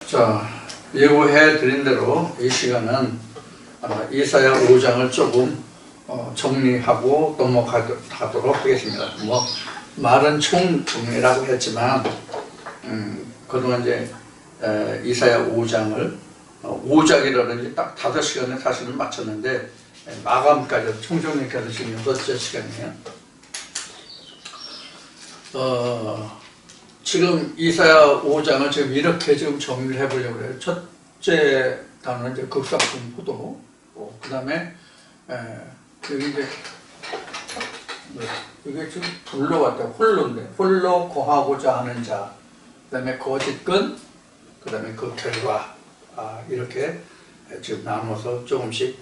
자, 예고해 드린 대로 이 시간은 이사야 5장을 조금 정리하고 넘어가도록 하겠습니다. 뭐 말은 총정리라고 했지만 그동안 이제 이사야 5장을 5장이라든지 딱 5시간에 사실은 마쳤는데 마감까지 총정리까지 지금 6째 시간이에요. 지금 이사야 5장을 지금 이렇게 지금 정리를 해보려고 해요. 첫째 단어는 이제 극사품 포도, 그 다음에 여기 이제 이게 지금 불로 같아요. 홀로인데 홀로 거하고자 하는 자, 그 다음에 거짓근, 그 다음에 그 결과, 이렇게 지금 나눠서 조금씩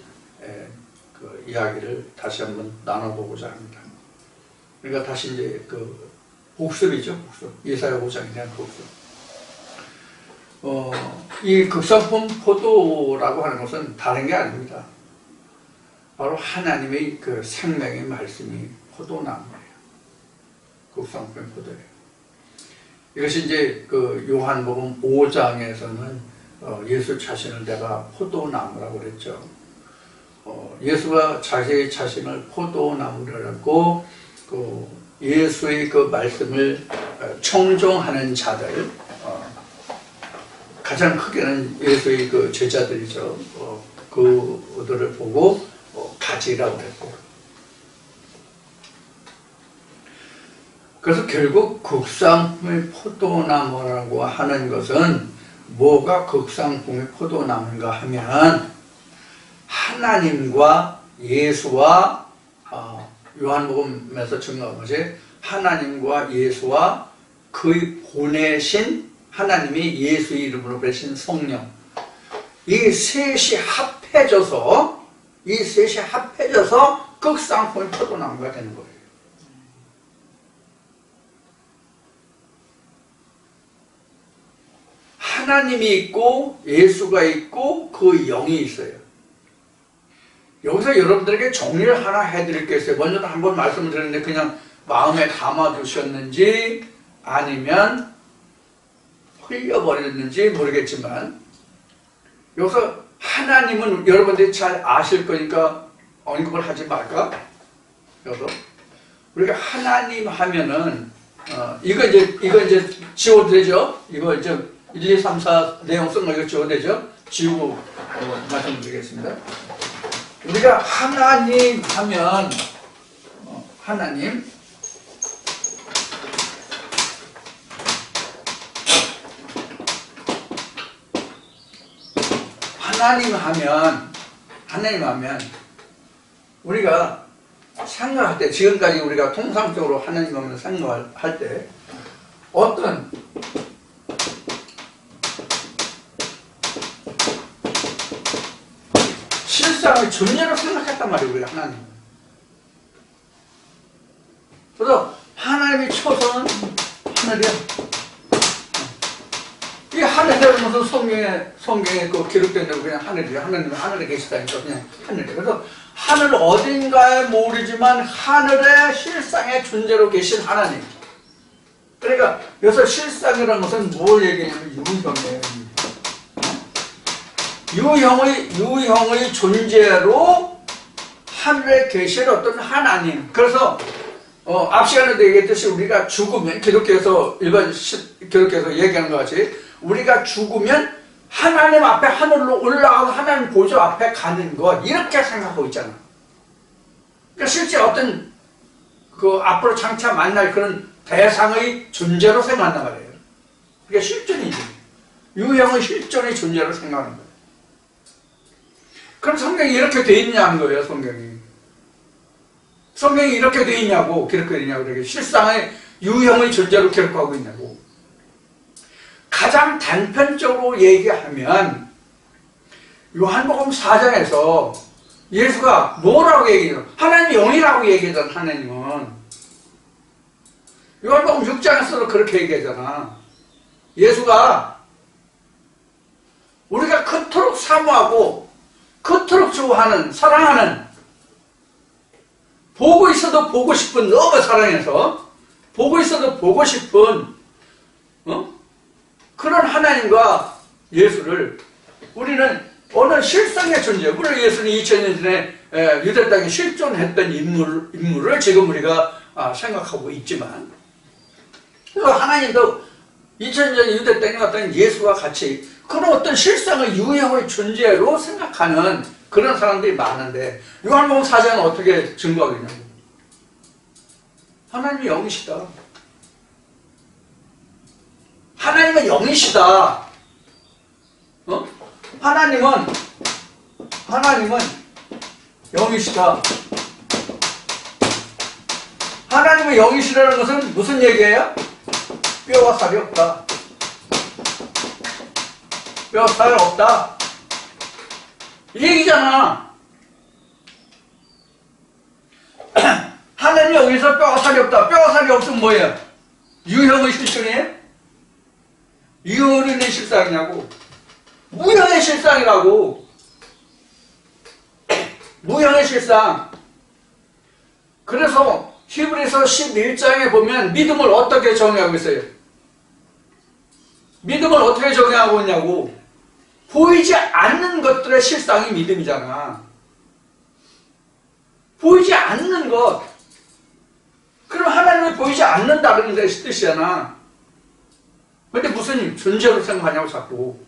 그 이야기를 다시 한번 나눠보고자 합니다. 그러니까 다시 이제 그 복습이죠, 복습. 이사야 5장에 대한 복습. 이 극상품 포도라고 하는 것은 다른 게 아닙니다. 바로 하나님의 그 생명의 말씀이 포도나무예요. 극상품 포도예요. 이것이 이제 그 요한복음 5장에서는 예수 자신을 내가 포도나무라고 그랬죠. 예수가 자기 자신을 포도나무라고 그 예수의 그 말씀을 청종하는 자들, 가장 크게는 예수의 그 제자들이죠. 그들을 보고 가지라고 했고, 그래서 결국 극상품의 포도나무라고 하는 것은 뭐가 극상품의 포도나무인가 하면 하나님과 예수와 요한복음에서 증거한 것이 하나님과 예수와 그의 보내신 하나님이 예수의 이름으로 보내신 성령, 이 셋이 합해져서 극상품의 포도나무가 되는 거예요. 하나님이 있고 예수가 있고 그 영이 있어요. 여기서 여러분들에게 정리를 하나 해드릴게요. 먼저 한번 말씀을 드렸는데 그냥 마음에 담아두셨는지 아니면 흘려버렸는지 모르겠지만, 여기서 하나님은 여러분들이 잘 아실 거니까 언급을 하지 말까? 여기서 우리가 하나님 하면은 이거 이제 지워도 되죠? 이거 이제 1, 2, 3, 4 내용 쓴 거 이거 지워도 되죠? 지우고 말씀드리겠습니다. 우리가 하나님 하면 하나님 하면 우리가 생각할 때, 지금까지 우리가 통상적으로 하나님 하면 생각할 때 어떤 실상의 존재로 생각했단 말이에요, 우리가 하나님. 그래서 하나님이 초선은 하늘이야. 이 하늘이라는 것은 성경에 그 기록된 대로 그냥 하늘이야. 하나님은 하늘에 계시다니까 그냥 하늘이야. 그래서 하늘 어딘가에 모르지만 하늘의 실상의 존재로 계신 하나님. 그러니까 여기서 실상이라는 것은 뭘 얘기하냐면 유형의 존재로 하늘에 계신 어떤 하나님. 그래서 앞 시간에도 얘기했듯이 우리가 죽으면 기독교에서 얘기하는 것 같이 우리가 죽으면 하나님 앞에 하늘로 올라가서 하나님 보좌 앞에 가는 것, 이렇게 생각하고 있잖아. 그러니까 실제 어떤 그 앞으로 장차 만날 그런 대상의 존재로 생각한단 말이에요. 그게 실존이지. 유형의 실존의 존재로 생각하는 거예요. 그럼 성경이 이렇게 돼 있냐는 거예요, 성경이. 성경이 이렇게 돼 있냐고, 기록되어 있냐고, 이렇게 실상의 유형의 존재로 기록하고 있냐고. 가장 단편적으로 얘기하면 요한복음 4장에서 예수가 뭐라고 얘기해요? 하나님 영이라고 얘기하잖아, 하나님은. 요한복음 6장에서도 그렇게 얘기하잖아. 예수가 우리가 그토록 사모하고 그토록 좋아하는, 사랑하는, 보고 있어도 보고 싶은, 너무 사랑해서 보고 있어도 보고 싶은 그런 하나님과 예수를 우리는 어느 실상의 존재, 물론 예수는 2000년 전에 유대 땅에 실존했던 인물을 지금 우리가 생각하고 있지만 하나님도 2000년 전 유대 땅에 갔던 예수와 같이 그런 어떤 실상의 유형의 존재로 생각하는 그런 사람들이 많은데 요한복음 4장은 어떻게 증거하고 있냐고. 하나님이 영이시다. 하나님은 영이시다. 하나님은 영이시다. 하나님은 영이시라는 것은 무슨 얘기예요? 뼈와 살이 없다. 뼈와 살이 없다. 이 얘기잖아. 하나님 여기서 뼈와 살이 없다. 뼈와 살이 없으면 뭐예요? 유형의 실존이에요? 유형의 실상이냐고. 무형의 실상이라고. 무형의 실상. 그래서 히브리서 11장에 보면 믿음을 어떻게 정의하고 있어요? 믿음을 어떻게 정의하고 있냐고. 보이지 않는 것들의 실상이 믿음이잖아. 보이지 않는 것. 그럼 하나님을 보이지 않는다는 뜻이잖아. 근데 무슨 존재로 생각하냐고 자꾸.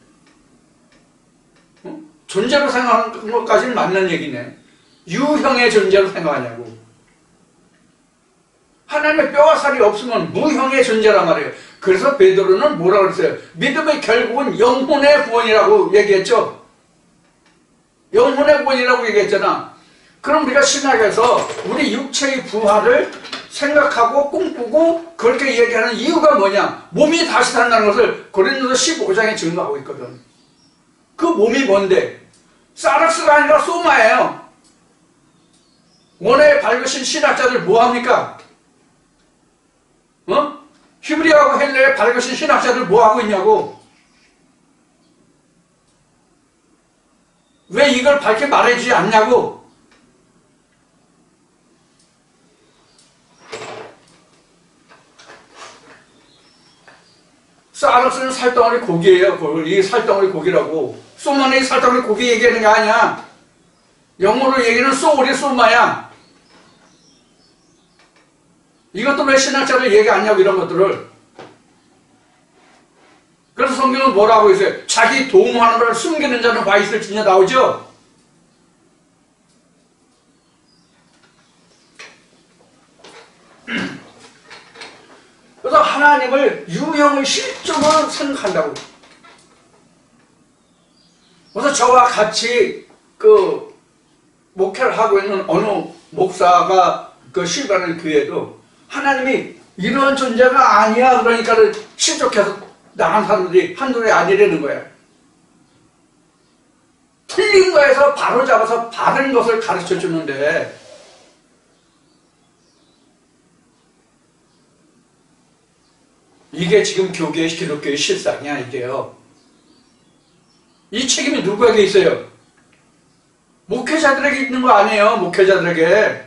존재로 생각하는 것까지는 맞는 얘기네. 유형의 존재로 생각하냐고. 하나님의 뼈와 살이 없으면 무형의 존재란 말이에요. 그래서 베드로는 뭐라고 그랬어요? 믿음의 결국은 영혼의 구원이라고 얘기했죠. 영혼의 구원이라고 얘기했잖아. 그럼 우리가 신학에서 우리 육체의 부활을 생각하고 꿈꾸고 그렇게 얘기하는 이유가 뭐냐? 몸이 다시 산다는 것을 고린도서 15장에 증거하고 있거든. 그 몸이 뭔데? 사르스가 아니라 소마예요. 원에 밝으신 신학자들 뭐합니까? 히브리어하고 헬레에 밝으신 신학자들 뭐하고 있냐고. 왜 이걸 밝게 말해주지 않냐고. 사르스는 살덩어리 고기예요. 이게 살덩어리 고기라고. 소마는 살덩어리 고기 얘기하는 게 아니야. 영어로 얘기는 소울이 소마야. 이것도 왜 신학자들 얘기 안 하냐고, 이런 것들을. 그래서 성경은 뭐라고 했어요? 자기 도움하는 걸 숨기는 자는 화 있을지냐 나오죠? 그래서 하나님을 유형의 실존으로 생각한다고. 그래서 저와 같이 목회를 하고 있는 어느 목사가 실가는 교회도 하나님이 이런 존재가 아니야. 그러니까 실족해서 나간 사람들이 한둘이 아니라는 거야. 틀린 거에서 바로 잡아서 바른 것을 가르쳐 주는데 이게 지금 교계의 기독교의 실상이야, 이게요. 이 책임이 누구에게 있어요? 목회자들에게 있는 거 아니에요, 목회자들에게.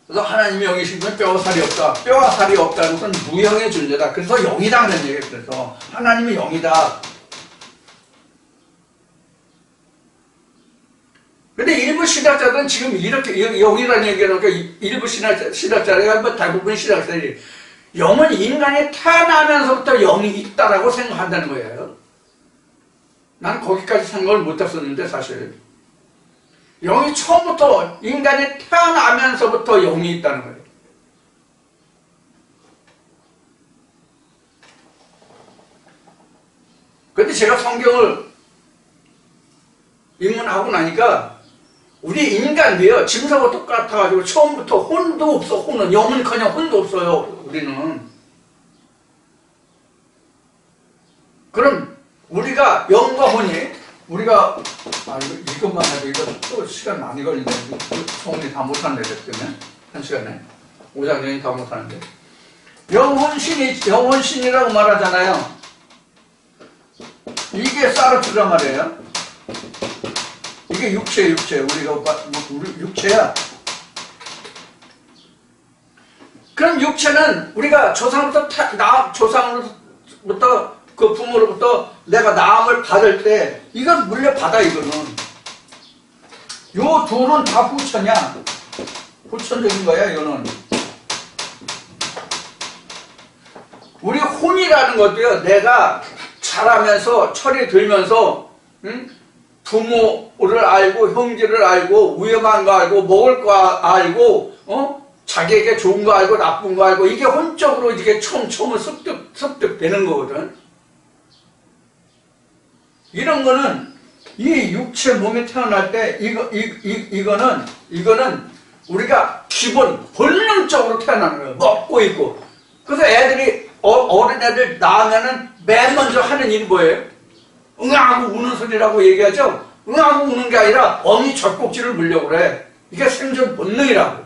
그래서 하나님이 영이신 건 뼈와 살이 없다. 뼈와 살이 없다는 것은 무형의 존재다. 그래서 영이다 하는 얘기예요. 그래서 하나님이 영이다. 근데 일부 신학자들은 지금 이렇게 영이라는 얘기를 하니까 일부 신학자들이 대부분 신학자들이 영은 인간이 태어나면서부터 영이 있다라고 생각한다는 거예요. 난 거기까지 생각을 못했었는데 사실 영이 처음부터 인간이 태어나면서부터 영이 있다는 거예요. 근데 제가 성경을 입문하고 나니까 우리 인간도요, 짐승하고 똑같아가지고 처음부터 혼도 없어. 혼은 영은커녕 혼도 없어요. 우리는. 그럼 우리가 영과 혼이 우리가 이것만 해도 이거 또 시간 많이 걸리네. 성훈이 다 못하는데 때문에 한 시간에 5장년이 다 못하는데 영혼신이라고 말하잖아요. 이게 사르트란 말이에요. 이게 육체 우리가 육체야. 그럼 육체는 우리가 조상으로부터 그 부모로부터 내가 낳음을 받을 때 이건 물려받아. 이거는 요 둘은 다 후천이야. 후천적인 거야. 이거는 우리 혼이라는 것도요, 내가 자라면서 철이 들면서 부모를 알고 형제를 알고 위험한 거 알고 먹을 거 알고 자기에게 좋은 거 알고 나쁜 거 알고 이게 혼적으로 이게 처음은 습득되는 거거든. 이런 거는 이 육체 몸에 태어날 때 이거는 우리가 기본 본능적으로 태어나는 거예요. 먹고 있고. 그래서 애들이 어린애들 낳으면은 맨 먼저 하는 일이 뭐예요? 응하고 우는 소리라고 얘기하죠. 응하고 우는 게 아니라 어미 젖꼭지를 물려고 그래. 이게 생존 본능이라고.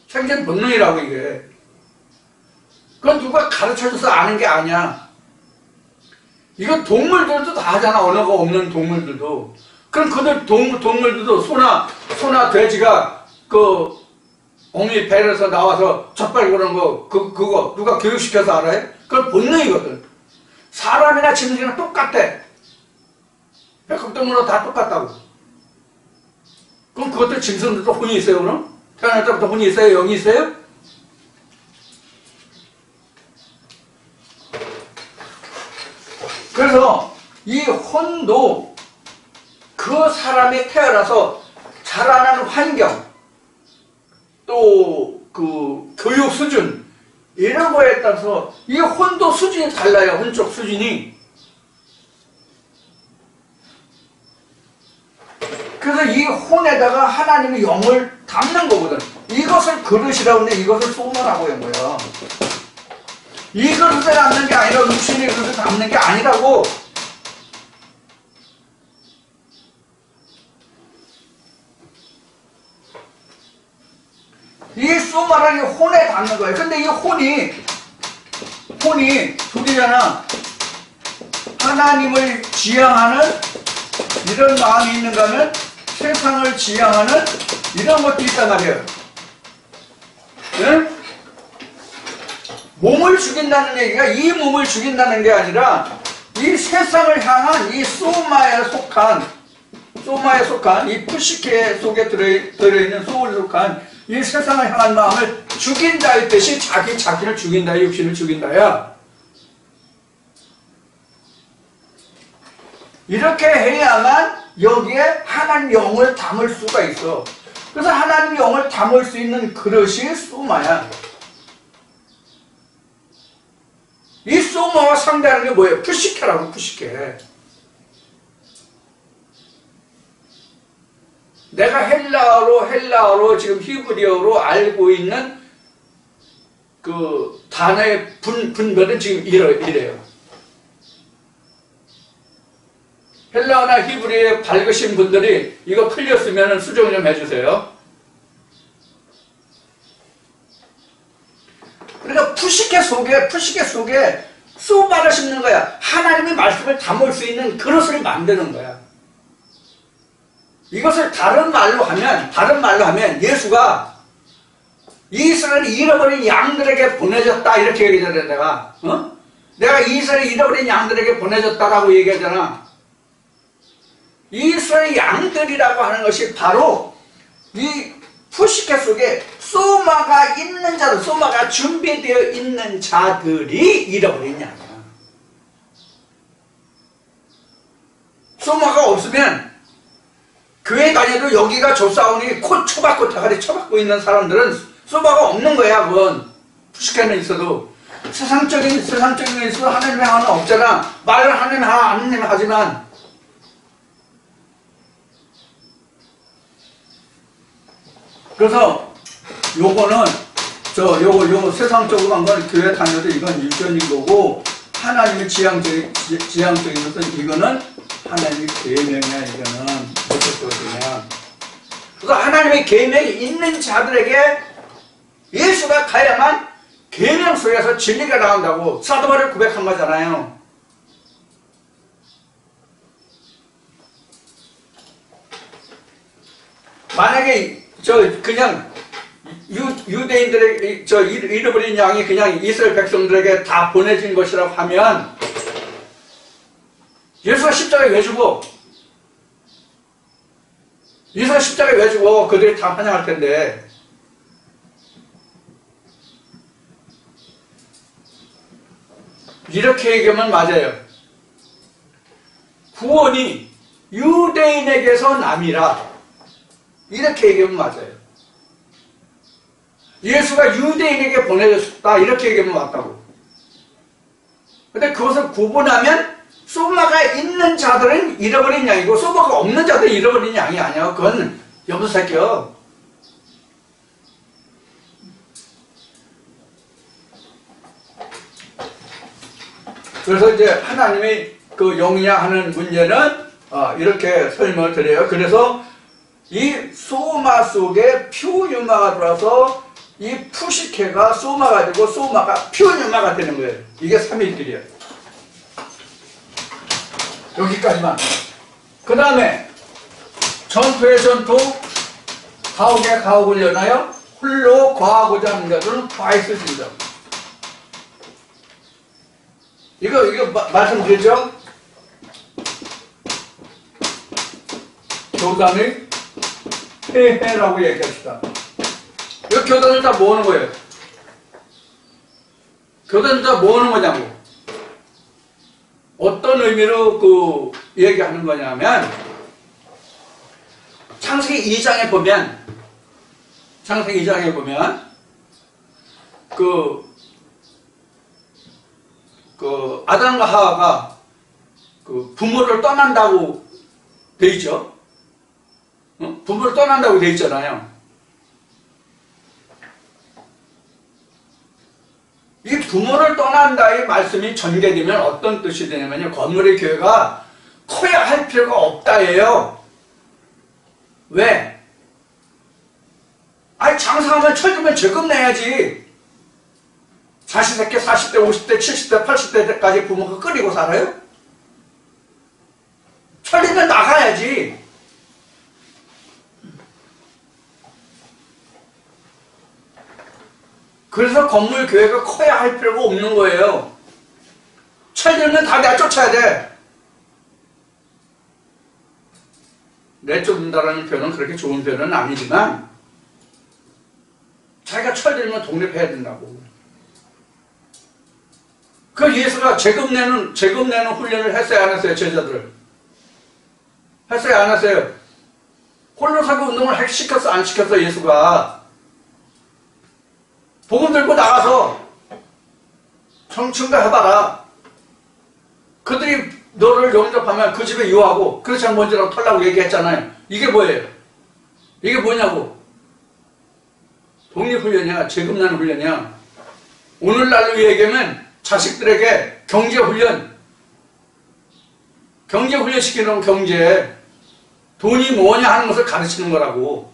생존 본능이라고 이게. 그건 누가 가르쳐줘서 아는 게 아니야. 이건 동물들도 다 하잖아. 언어가 없는 동물들도. 그럼 그들 동물들도 소나 돼지가 그 어미 배에서 나와서 젖발 그런 거 그거 누가 교육시켜서 알아요? 그건 본능이거든. 사람이나 짐승이나 똑같아. 백합동물도 다 똑같다고. 그럼 그것들 짐승들도 혼이 있어요, 그럼? 태어날 때부터 혼이 있어요? 영이 있어요? 그래서 이 혼도 그 사람이 태어나서 자라나는 환경, 또 그 교육 수준, 이런 거에 따라서 이 혼도 수준이 달라요. 혼적 수준이. 그래서 이 혼에다가 하나님의 영을 담는 거거든. 이것을 그릇이라고 하는데 이것을 소문하고 한 거야. 이 그릇에 담는 게 아니라 육신의 그릇에 담는 게 아니라고. 이 소마라는 게 혼에 담는 거예요. 근데 이 혼이 둘이잖아. 하나님을 지향하는 이런 마음이 있는가 하면 세상을 지향하는 이런 것도 있단 말이에요. 네? 몸을 죽인다는 얘기가 이 몸을 죽인다는 게 아니라 이 세상을 향한 이 소마에 속한 이 푸시케 속에 들어있는 소울에 속한 이 세상을 향한 마음을 죽인다 이 뜻이 자기를 죽인다, 육신을 죽인다야. 이렇게 해야만 여기에 하나님 영을 담을 수가 있어. 그래서 하나님 영을 담을 수 있는 그릇이 소마야. 이 소마와 상대하는 게 뭐예요? 푸시케라고, 푸시케. 내가 헬라어로 지금 히브리어로 알고 있는 그 단어의 분별은 지금 이래요. 헬라어나 히브리어에 밝으신 분들이 이거 틀렸으면 수정 좀 해주세요. 그러니까 푸시케 속에 소마를 심는 거야. 하나님의 말씀을 담을 수 있는 그릇을 만드는 거야. 이것을 다른 말로 하면 예수가 이스라엘을 잃어버린 양들에게 보내졌다 이렇게 얘기하잖아. 내가 이스라엘을 잃어버린 양들에게 보내졌다라고 얘기하잖아. 이스라엘 양들이라고 하는 것이 바로 이 푸시케 속에 소마가 있는 자들, 소마가 준비되어 있는 자들이 잃어버린 양이야. 소마가 없으면 교회 다녀도 여기가 좁사오니 코 쳐박고 대가리 쳐박고 있는 사람들은 소마가 없는 거야. 그건 푸시케는 있어도 세상적인 게 있어도 하나님의 하나는 없잖아. 말은 하나님 하지만 그래서 요거는 요거 세상적으로 한 건 교회 다녀도 이건 유전인 거고 하나님의 지향적인 것은 이거는 하나님의 계명이야. 이거는 무엇이거든요. 그래서 하나님의 계명이 있는 자들에게 예수가 가야만 계명 속에서 진리가 나온다고 사도 바울이 고백한 거잖아요. 만약에 그냥 유대인들의 잃어버린 양이 그냥 이스라엘 백성들에게 다 보내진 것이라고 하면 예수가 십자가에 왜 죽어? 예수가 십자가에 왜 죽어? 그들이 다 환영할 텐데. 이렇게 얘기하면 맞아요. 구원이 유대인에게서 남이라. 이렇게 얘기하면 맞아요. 예수가 유대인에게 보내졌다. 이렇게 얘기하면 맞다고. 근데 그것을 구분하면 소마가 있는 자들은 잃어버린 양이고 소마가 없는 자들은 잃어버린 양이 아니야. 그건 염소새끼야. 그래서 이제 하나님의 그 영향하는 문제는 이렇게 설명을 드려요. 그래서 이 소마 속에 표유마가 들어와서 이 푸시케가 소마가 되고 소마가 표유마가 되는 거예요. 이게 삼위일들이에요. 여기까지만. 그 다음에 전투의 전투, 가옥의 가옥을 연하여 홀로 거하고자 하는 자들은 다 있으십니다. 이거 말씀드렸죠? 교단의 폐해라고 얘기합시다. 이거 교단을 다 모으는 거예요. 교단을 다 모으는 거냐고. 어떤 의미로 얘기하는 거냐면, 창세기 2장에 보면, 아담과 하와가 부모를 떠난다고 돼 있죠? 부모를 떠난다고 돼 있잖아요. 이 부모를 떠난다 이 말씀이 전개되면 어떤 뜻이 되냐면요. 건물의 교회가 커야 할 필요가 없다예요. 왜? 아니 장사하면 철들면 죄금 내야지. 자식새끼 40대, 50대, 70대, 80대 때까지 부모가 끓이고 살아요? 철들면 나가야지. 그래서 건물 교회가 커야 할 필요가 없는 거예요. 철들면 다 내쫓아야 돼. 내쫓는다라는 표현은 그렇게 좋은 표현은 아니지만 자기가 철들면 독립해야 된다고. 그 예수가 재금 내는 훈련을 했어요, 안 했어요, 제자들을? 했어요, 안 했어요? 홀로 서기 운동을 시켰어, 안 시켰어, 예수가? 복음 들고 나가서 청춘가 해봐라. 그들이 너를 영접하면 그 집에 유하고 그렇지 않으면 먼지라고 털라고 얘기했잖아요. 이게 뭐예요? 이게 뭐냐고? 독립훈련이야, 재금 내는 훈련이야. 오늘날로 얘기하면 자식들에게 경제훈련 시키는 경제, 돈이 뭐냐 하는 것을 가르치는 거라고.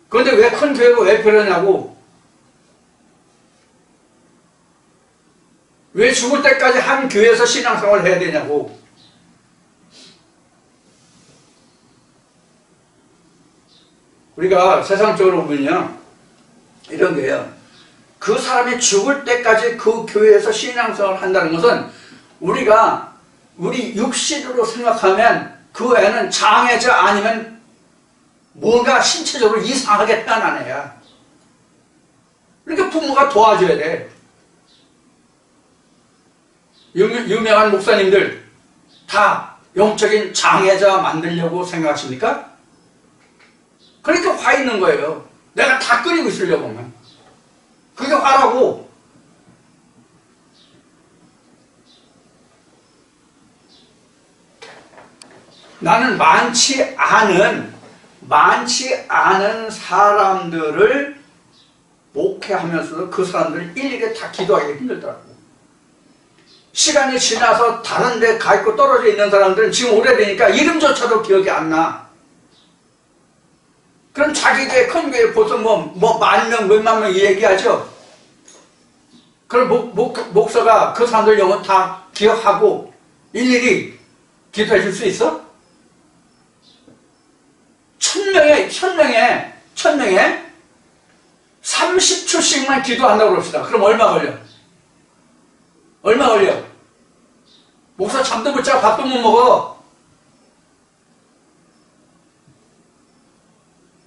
그런데 왜 큰 교회가 왜 필요하냐고. 왜 죽을 때까지 한 교회에서 신앙생활을 해야 되냐고. 우리가 세상적으로 보면요, 이런 거예요. 그 사람이 죽을 때까지 그 교회에서 신앙생활을 한다는 것은 우리 육신으로 생각하면 그 애는 장애자 아니면 뭔가 신체적으로 이상하게 태어난 애야. 그러니까 부모가 도와줘야 돼. 유명한 목사님들 다 영적인 장애자 만들려고 생각하십니까? 그러니까 화 있는 거예요. 내가 다 끓이고 있으려고 하면. 그게 화라고. 나는 많지 않은 사람들을 목회하면서도 그 사람들을 일일이 다 기도하기 힘들더라고. 시간이 지나서 다른 데 가 있고 떨어져 있는 사람들은 지금 오래되니까 이름조차도 기억이 안 나. 그럼 자기 교회, 큰 교회 보통 뭐 10,000명, 몇만 명 얘기하죠? 그럼 목사가 그 사람들 영혼 다 기억하고 일일이 기도해 줄 수 있어? 천명에 30초씩만 기도한다고 그럽시다. 그럼 얼마 걸려? 얼마 걸려? 목사 잠도 못 자고 밥도 못 먹어.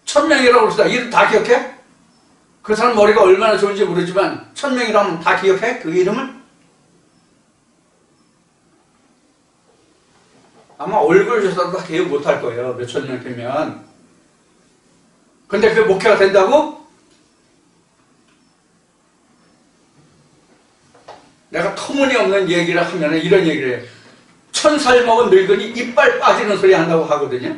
1000명이라고 그럽시다. 이름 다 기억해? 그 사람 머리가 얼마나 좋은지 모르지만 1000명이라면 다 기억해? 그 이름을? 아마 얼굴 조사도 다 기억 못할 거예요. 몇천 명 되면. 근데 그게 목회가 된다고? 내가 터무니없는 얘기를 하면 이런 얘기를 해요. 1000살 먹은 늙은이 이빨 빠지는 소리 한다고 하거든요.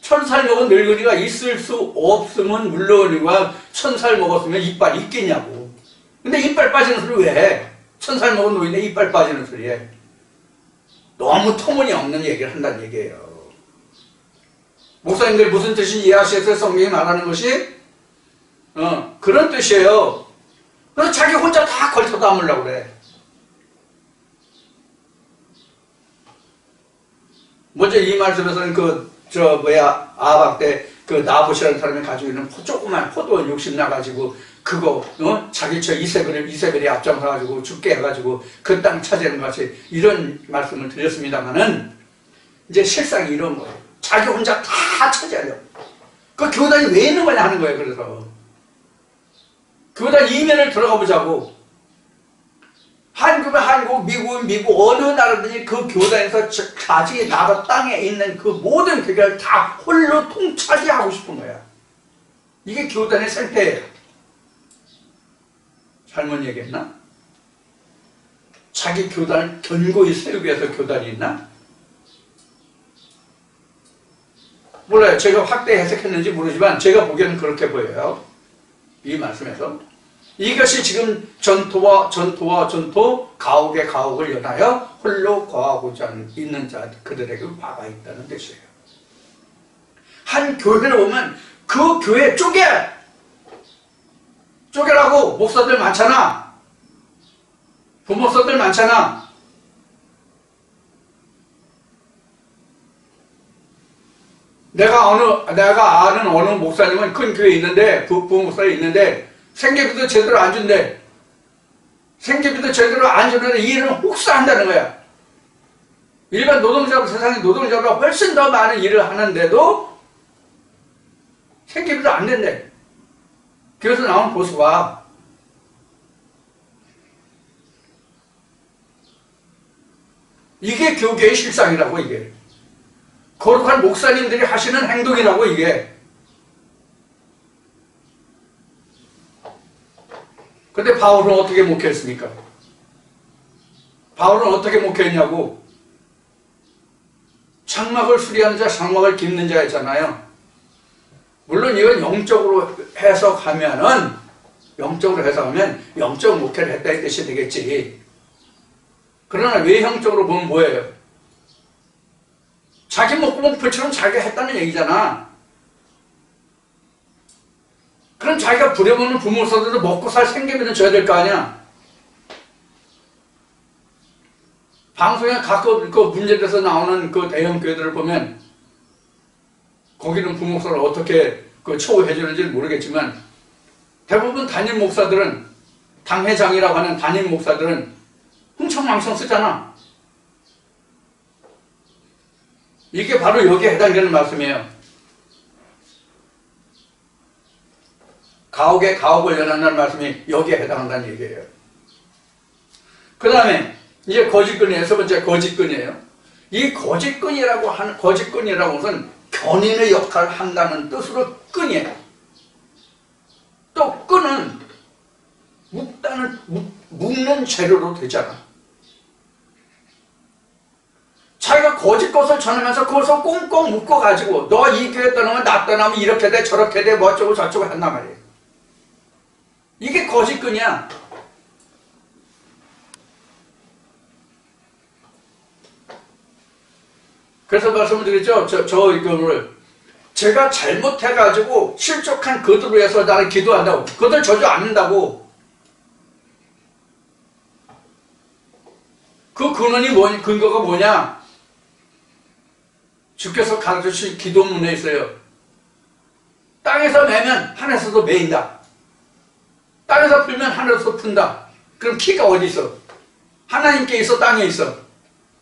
1000살 먹은 늙은이가 있을 수 없으면 물론이고 1000살 먹었으면 이빨 있겠냐고. 근데 이빨 빠지는 소리 왜 해? 1000살 먹은 노인데 이빨 빠지는 소리 해. 너무 터무니없는 얘기를 한다는 얘기예요. 목사님들 무슨 뜻인지 이해하시겠어요? 성경이 말하는 것이? 그런 뜻이에요. 그래서 자기 혼자 다 걸쳐 담으려고 그래. 먼저 이 말씀에서는 아합 때 그 나봇이라는 사람이 가지고 있는 조그만 포도원 60 나가지고 그거 자기 이세벨이 앞장서가지고 죽게 해가지고 그 땅 차지하는 것이 이런 말씀을 드렸습니다만은 이제 실상이 이런 거예요. 자기 혼자 다 차지하려고. 그 교단이 왜 있는 거냐 하는 거예요. 그래서 교단 이면을 들어가 보자고. 한국은 한국, 미국은 미국, 어느 나라든지 그 교단에서 자기 나라 땅에 있는 그 모든 교회를 다 홀로 통차지하고 싶은 거야. 이게 교단의 생태예요. 잘못 얘기했나? 자기 교단을 견고히 세우기 위해서 교단이 있나? 몰라요. 제가 확대 해석했는지 모르지만 제가 보기에는 그렇게 보여요. 이 말씀에서. 이것이 지금 전토, 가옥의 가옥을 연하여 홀로 거하고자 있는 자, 그들에게 화가 있다는 뜻이에요. 한 교회를 오면 그 교회 쪼개라고 목사들 많잖아. 부목사들 많잖아. 내가 아는 어느 목사님은 큰 교회에 있는데, 부목사에 있는데, 생계비도 제대로 안 준대. 생계비도 제대로 안 주는데 일을 혹사한다는 거야. 일반 세상의 노동자보다 훨씬 더 많은 일을 하는데도 생계비도 안 된대. 그래서 나온 보수가 이게 교계의 실상이라고 이게. 거룩한 목사님들이 하시는 행동이라고 이게. 근데 바울은 어떻게 목회했습니까? 바울은 어떻게 목회했냐고. 장막을 수리하는 자, 장막을 깁는 자였잖아요. 물론 이건 영적으로 해석하면 영적 목회를 했다 이 뜻이 되겠지. 그러나 외형적으로 보면 뭐예요? 자기 목표처럼 자기가 했다는 얘기잖아. 그럼 자기가 부려먹는 부모서들도 먹고 살 생계비는 줘야 될 거 아니야? 방송에 가끔 그 문제돼서 나오는 그 대형 교회들을 보면 거기는 부목사를 어떻게 처우해 주는지 모르겠지만 대부분 담임 목사들은 당회장이라고 하는 담임 목사들은 흥청망청 쓰잖아. 이게 바로 여기에 해당되는 말씀이에요. 가옥에 가옥을 연한다는 말씀이 여기에 해당한다는 얘기예요. 그 다음에 이제 거짓끈이에요. 세 번째 거짓끈이에요. 이 거짓끈이라고 하는 것은 견인의 역할을 한다는 뜻으로 끈이에요. 또 끈은 묶는 재료로 되잖아. 자기가 거짓 것을 전하면서 그것을 꽁꽁 묶어가지고 너 이 교회 떠나면 나 떠나면 이렇게 돼 저렇게 돼 뭐 어쩌고 저쩌고 한단 말이에요. 이게 거짓끈이야. 그래서 말씀을 드렸죠. 이거를 제가 잘못해가지고 실족한 그들을 위해서 나는 기도한다고. 그들 저주 않는다고. 그 근거가 뭐냐? 주께서 가르쳐주신 기도문에 있어요. 땅에서 매면 하늘에서도 매인다. 땅에서 풀면 하늘에서 푼다. 그럼 키가 어디 있어? 하나님께 있어, 땅에 있어?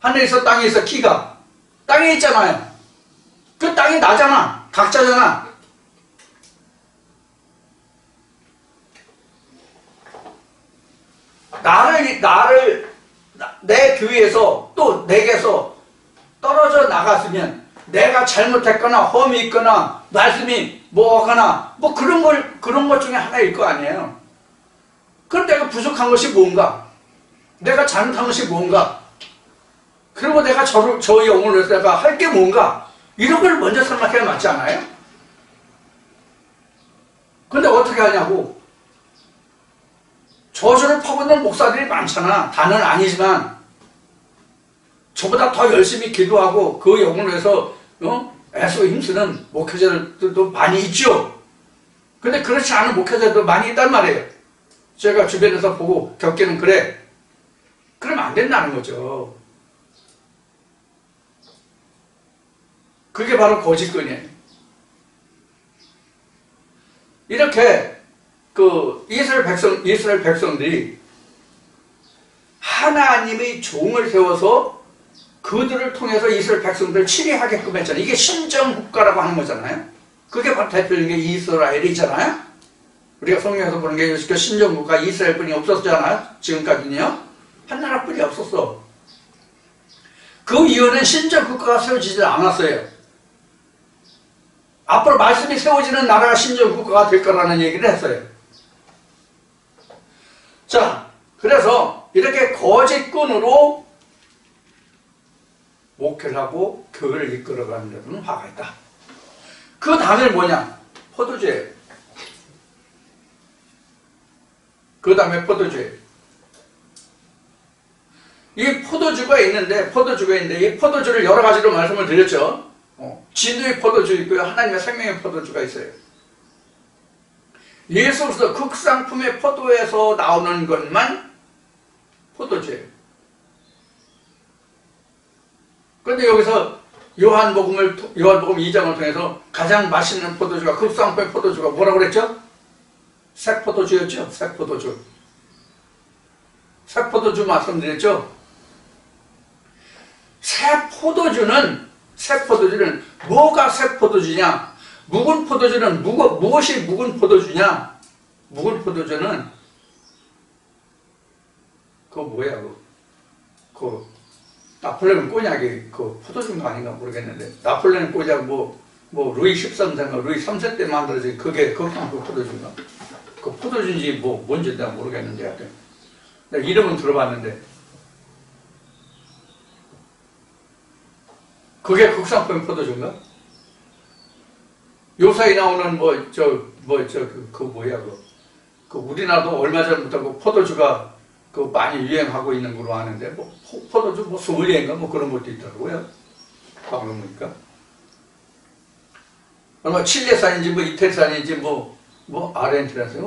하늘에 있어, 땅에 있어, 키가? 땅에 있잖아요. 그 땅이 나잖아. 각자잖아. 내 교회에서 또 내게서 떨어져 나갔으면 내가 잘못했거나 험이 있거나 말씀이 뭐거나 뭐 그런 것 중에 하나일 거 아니에요. 그럼 내가 부족한 것이 뭔가? 내가 잘못한 것이 뭔가? 그리고 내가 저 영혼을 위해서 내가 할 게 뭔가? 이런 걸 먼저 생각해야 맞지 않아요? 근데 어떻게 하냐고. 저주를 퍼붓는 목사들이 많잖아. 다는 아니지만 저보다 더 열심히 기도하고 그 영혼을 위해서 애쓰고 힘쓰는 목회자들도 많이 있죠. 근데 그렇지 않은 목회자들도 많이 있단 말이에요. 제가 주변에서 보고 겪기는 그래. 그러면 안 된다는 거죠. 그게 바로 거짓권이에요. 이렇게 이스라엘 백성들이 하나님의 종을 세워서 그들을 통해서 이스라엘 백성들을 치리하게끔 했잖아요. 이게 신정국가라고 하는 거잖아요. 그게 바로 대표적인 게 이스라엘이잖아요. 우리가 성경에서 보는 게 신정국가 이스라엘뿐이 없었잖아요. 지금까지는요. 한 나라뿐이 없었어. 그 이유는 신정국가가 세워지지 않았어요. 앞으로 말씀이 세워지는 나라가 신정국가가 될 거라는 얘기를 했어요. 자, 그래서 이렇게 거짓꾼으로 목회를 하고 교회를 이끌어가는 데는 화가 있다. 그 다음에 뭐냐? 포도주예요. 그 다음에 포도주예요. 이 포도주가 있는데 이 포도주를 여러 가지로 말씀을 드렸죠. 진리의 포도주 있고요. 하나님의 생명의 포도주가 있어요. 예수 그리스도 극상품의 포도에서 나오는 것만 포도주예요. 그런데 여기서 요한복음 2장을 통해서 가장 맛있는 포도주가 극상품의 포도주가 뭐라고 그랬죠? 색포도주였죠. 색포도주. 색포도주 말씀드렸죠. 새포도주는 뭐가 새포도주냐? 묵은 포도주는 무엇이 묵은 포도주냐? 묵은 포도주는 그거 뭐야? 그 나폴레옹 꼬냑이 그 포도주가 아닌가 모르겠는데 나폴레옹 꼬냑 뭐 루이 13세인가 루이 3세 때 만들어진 그게 그 포도주인가? 그 포도주인지 뭔지 내가 모르겠는데 하여튼 내가 이름은 들어봤는데 그게 국산품 포도주인가? 요사이 나오는 우리나라도 얼마 전부터 그 포도주가 많이 유행하고 있는 걸로 아는데 포도주 소믈리에인가 그런 것도 있더라고요. 방금 보니까 칠레산인지 이태리산인지 아르헨티나산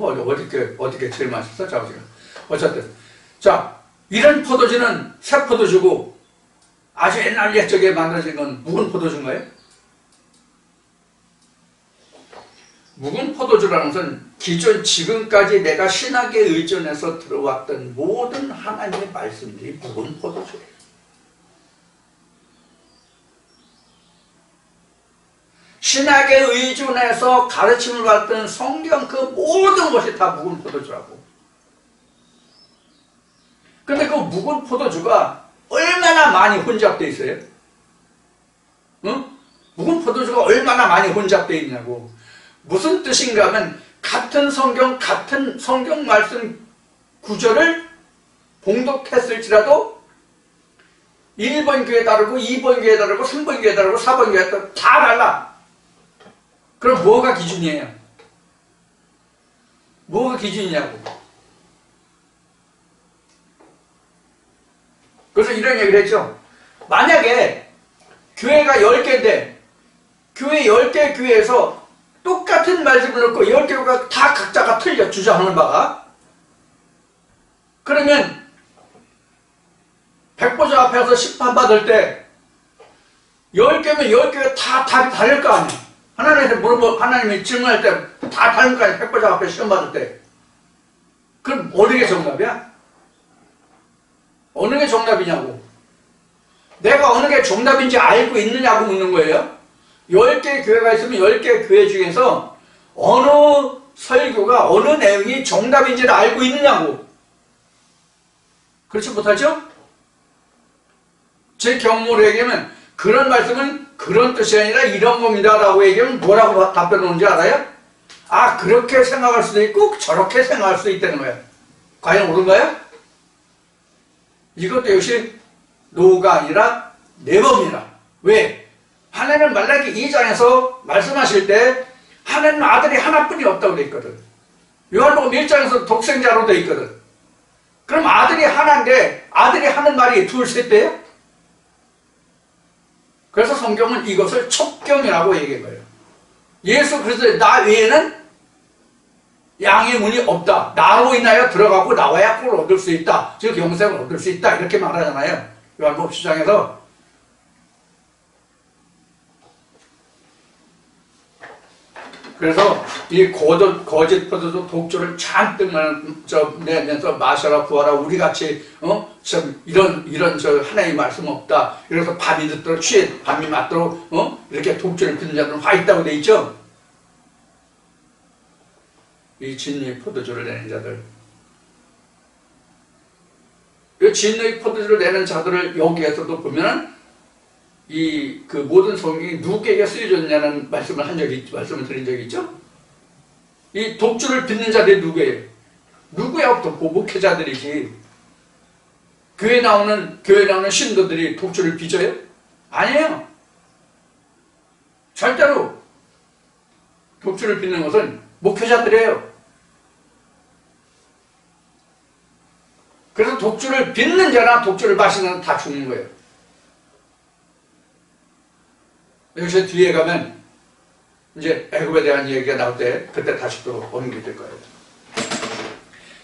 어떻게 제일 맛있어? 자우지가 어쨌든 자 이런 포도주는 새 포도주고 아주 옛날 옛적에 만들어진 건 묵은 포도주인가요? 묵은 포도주라는 것은 지금까지 내가 신학에 의존해서 들어왔던 모든 하나님의 말씀들이 묵은 포도주예요. 신학에 의존해서 가르침을 받던 성경 그 모든 것이 다 묵은 포도주라고. 근데 그 묵은 포도주가 얼마나 많이 혼잡되어 있어요? 응? 묵은 포도주가 얼마나 많이 혼잡되어 있냐고. 무슨 뜻인가 하면 같은 성경 말씀 구절을 봉독했을지라도 1번 교회 다르고 2번 교회 다르고 3번 교회 다르고 4번 교회 다르고 다 달라. 그럼 뭐가 기준이에요? 뭐가 기준이냐고. 그래서 이런 얘기를 했죠. 만약에 교회가 10개인데 교회 10개 교회에서 똑같은 말씀을 넣고 10개가 다 각자가 틀려 주장하는 바가 그러면 백보자 앞에서 심판받을 때 10개면 10개가 다 답이 다를 거 아니야. 하나님한테 하나님이 질문할 때 다 다른 거 아니야. 백과사 앞에 시험 받을 때. 그럼 어느 게 정답이야? 어느 게 정답이냐고. 내가 어느 게 정답인지 알고 있느냐고 묻는 거예요. 10개의 교회가 있으면 10개의 교회 중에서 어느 설교가 어느 내용이 정답인지를 알고 있느냐고. 그렇지 못하죠? 제 경험으로 얘기하면 그런 말씀은 그런 뜻이 아니라 이런 겁니다 라고 얘기하면 뭐라고 답변 오는지 알아요? 아, 그렇게 생각할 수도 있고 저렇게 생각할 수도 있다는 거예요. 과연 옳은가요? 이것도 역시 노가 아니라 네버입니다. 왜? 하나님 말라기 2장에서 말씀하실 때 하나님 아들이 하나뿐이 없다고 되어 있거든. 요한복음 1장에서 독생자로 되어 있거든. 그럼 아들이 하나인데 아들이 하는 말이 둘, 셋 돼요? 그래서 성경은 이것을 첩경이라고 얘기한 거예요. 예수 그리스도의 나 외에는 양의 문이 없다. 나로 인하여 들어가고 나와야 꼴을 얻을 수 있다. 즉 영생을 얻을 수 있다. 이렇게 말하잖아요. 요한복음 10장에서. 그래서 이 거짓 포도주 독주를 잔뜩 내면서 마셔라 구하라 우리같이 참 이런 저 하나님의 말씀 없다. 이래서 밤이 늦도록 밤이 맞도록 이렇게 독주를 피는 자들은 화 있다고 돼 있죠. 이 진리의 포도주를 내는 자들, 이 진리의 포도주를 내는 자들을 여기에서도 보면은 그 모든 성경이 누구에게 쓰여졌냐는 말씀을 드린 적이 있죠? 이 독주를 빚는 자들이 누구예요? 누구야? 또 목회자들이지. 교회 나오는 신도들이 독주를 빚어요? 아니에요. 절대로 독주를 빚는 것은 목회자들이에요. 그래서 독주를 빚는 자나 독주를 마시는 자는 다 죽는 거예요. 여기서 뒤에 가면 이제 애굽에 대한 얘기가 나올 때 그때 다시 또 언급될 거예요.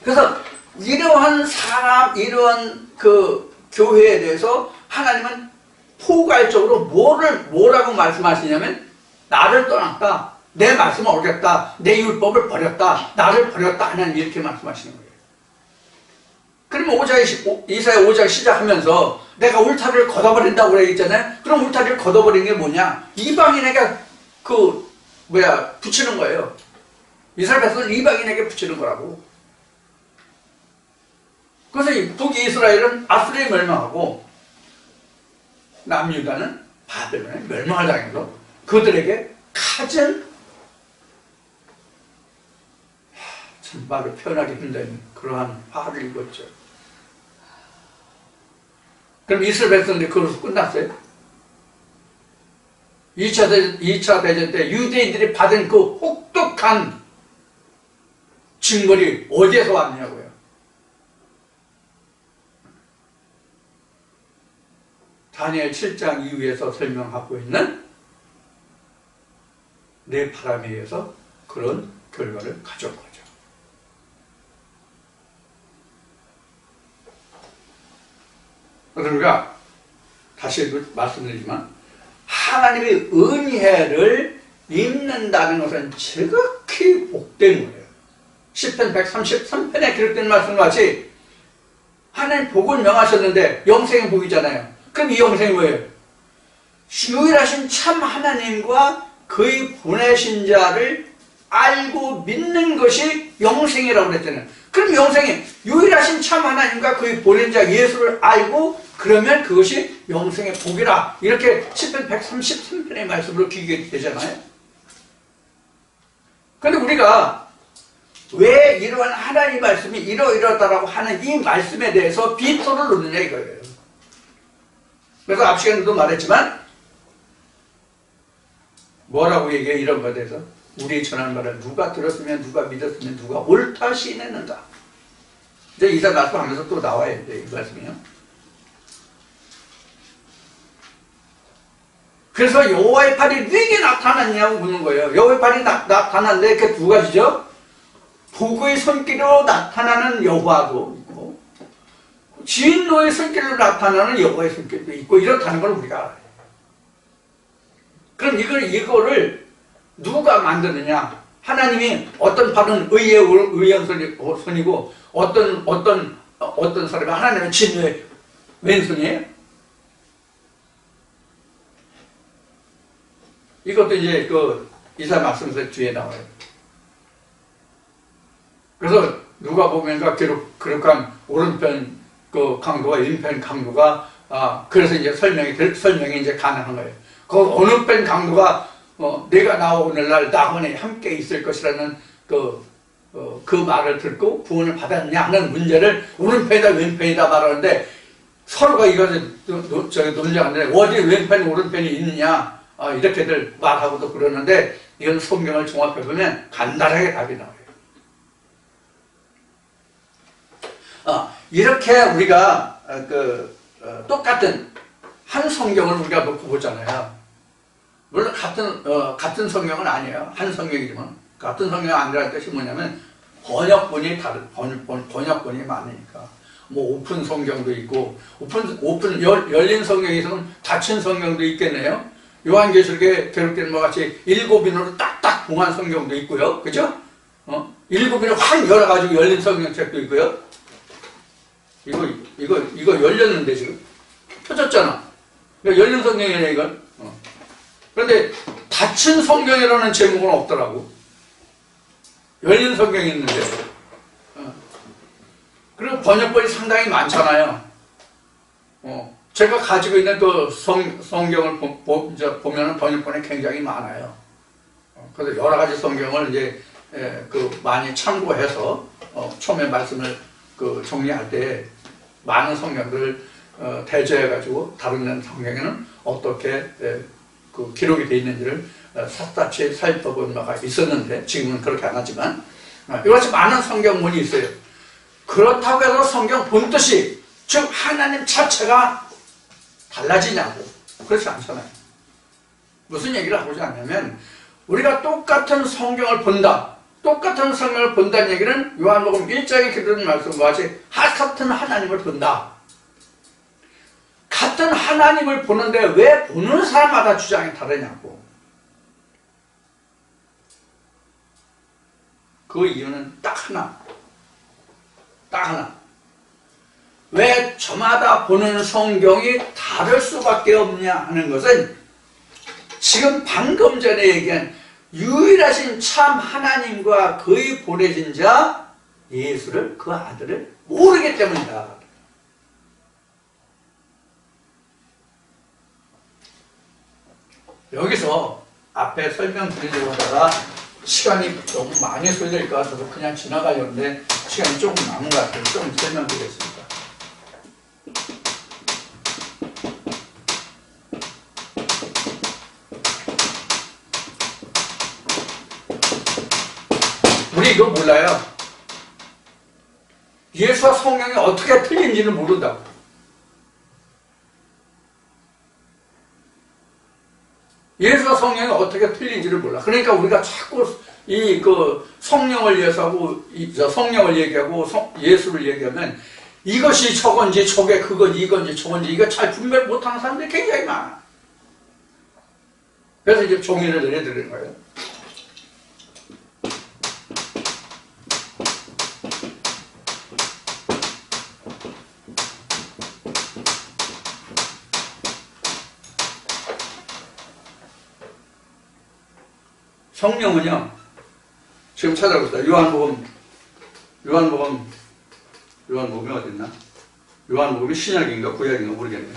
그래서 이러한 사람, 이러한 그 교회에 대해서 하나님은 포괄적으로 뭐라고 말씀하시냐면 나를 떠났다, 내 말씀을 어겼다, 내 율법을 버렸다, 나를 버렸다 하나님 이렇게 말씀하시는 거예요. 그러면 이사야 5장 시작하면서 내가 울타리를 걷어버린다고 그랬잖아요. 그럼 울타리를 걷어버린 게 뭐냐? 이방인에게 붙이는 거예요. 이스라엘 백성을 이방인에게 붙이는 거라고. 그래서 북이스라엘은 아수르에 멸망하고 남유다는 바벨론에 멸망을 당해서 그들에게 갖은 참 말로 표현하기 힘든 그러한 화를 입었죠. 그럼 이스라엘 백성들이 그것으로 끝났어요? 2차 대전 때 유대인들이 받은 그 혹독한 징벌이 어디에서 왔냐고요? 다니엘 7장 이후에서 설명하고 있는 뇌파람에 의해서 그런 결과를 가져온 거죠. 그러니까 다시 말씀드리지만 하나님의 은혜를 입는다는 것은 지극히 복된 거예요. 시편 133편에 기록된 말씀과 같이 하나님 복을 명하셨는데 영생의 복이잖아요. 그럼 이 영생이 뭐예요? 유일하신 참 하나님과 그의 보내신 자를 알고 믿는 것이 영생이라고 그랬잖아요. 그럼 영생이 유일하신 참 하나님과 그의 보낸 자 예수를 알고 그러면 그것이 영생의 복이라 이렇게 시편 133편의 말씀으로 기록이 되잖아요. 그런데 우리가 왜 이러한 하나님의 말씀이 이러이러하다라고 하는 이 말씀에 대해서 비토를 놓느냐 이거예요. 그래서 앞 시간에도 말했지만 뭐라고 얘기해 이런 것에 대해서 우리 전하는 말을 누가 들었으면 누가 믿었으면 누가 옳다 시인했는가. 이제 이사 말씀하면서 또 나와요. 이제 이 말씀이요. 그래서 여호와의 팔이 누구에게 나타났냐고 묻는 거예요. 여호와의 팔이 나타났는데 그 두 가지죠. 복의 손길로 나타나는 여호와도 있고 진노의 손길로 나타나는 여호와의 손길도 있고 이렇다는 걸 우리가 알아요. 그럼 이거를 누가 만드느냐? 하나님이 어떤 팔은 의의 손이고 어떤 사람이 하나님의 진노의 왼손이에요? 이것도 이제 그 이사 말씀에서 뒤에 나와요. 그래서 누가 보면가 기록한 오른편 그 강도가 왼편 강도가 그래서 이제 설명이 이제 가능한 거예요. 그 어느 편 강도가 내가 나와 오늘날 나원에 함께 있을 것이라는 그 말을 듣고 구원을 받았냐 하는 문제를 오른편이다 왼편이다 말하는데 서로가 이것을 논쟁하는데 어디 왼편 오른편이 있느냐 이렇게들 말하고도 그러는데 이건 성경을 종합해 보면 간단하게 답이 나와요. 이렇게 우리가 똑같은 한 성경을 우리가 놓고 보잖아요. 물론 같은 성경은 아니에요. 한 성경이지만 같은 성경이 아니라는 뜻이 뭐냐면 번역본이 번역본이 많으니까 뭐 오픈 성경도 있고 열린 성경에서는 닫힌 성경도 있겠네요. 요한계시록에 기록된 것 같이 7인으로 딱딱 봉한 성경도 있고요. 그죠? 7인을 확 열어가지고 열린 성경책도 있고요. 이거 열렸는데 지금 펴졌잖아. 그러니까 열린 성경이네 이건. 그런데 닫힌 성경이라는 제목은 없더라고. 열린 성경이 있는데. 그리고 번역본이 상당히 많잖아요. 제가 가지고 있는 그 성경을 보면은 번역본이 굉장히 많아요. 그래서 여러 가지 성경을 이제 많이 참고해서 처음에 말씀을 정리할 때 많은 성경들을 대조해가지고 다른 성경에는 어떻게 기록이 되어 있는지를 샅샅이 살펴본 바가 있었는데 지금은 그렇게 안 하지만 이같이 많은 성경문이 있어요. 그렇다고 해서 성경 본뜻이 즉 하나님 자체가 달라지냐고 그렇지 않잖아요. 무슨 얘기를 하고자 하냐면 우리가 똑같은 성경을 본다. 똑같은 성경을 본다는 얘기는 요한복음 1장에 기록된 말씀과 같이 같은 하나님을 본다. 같은 하나님을 보는데 왜 보는 사람마다 주장이 다르냐고. 그 이유는 딱 하나. 왜 저마다 보는 성경이 다를 수밖에 없냐 하는 것은 지금 방금 전에 얘기한 유일하신 참 하나님과 그의 보내신 자 예수를 그 아들을 모르기 때문이다. 여기서 앞에 설명드리려고 하다가 시간이 너무 많이 소요될 것 같아서 그냥 지나가려는데 시간이 조금 남은 것 같아서 좀 설명드리겠습니다. 우리 이거 몰라요. 예수와 성경이 어떻게 틀린지는 모른다고. 예수와 성경이 어떻게 틀린지를 몰라. 그러니까 우리가 자꾸 성령을 예수하고 성령을 얘기하고 예수를 얘기하면 이것이 저건지 저게 그건지 이건지 저건지 이거 잘 분별 못하는 사람들이 굉장히 많아. 그래서 이제 종이를 내려드리는 거예요. 성령은요, 지금 찾아보세요. 요한복음이 어딨나? 요한복음이 신약인가 구약인가 모르겠네요.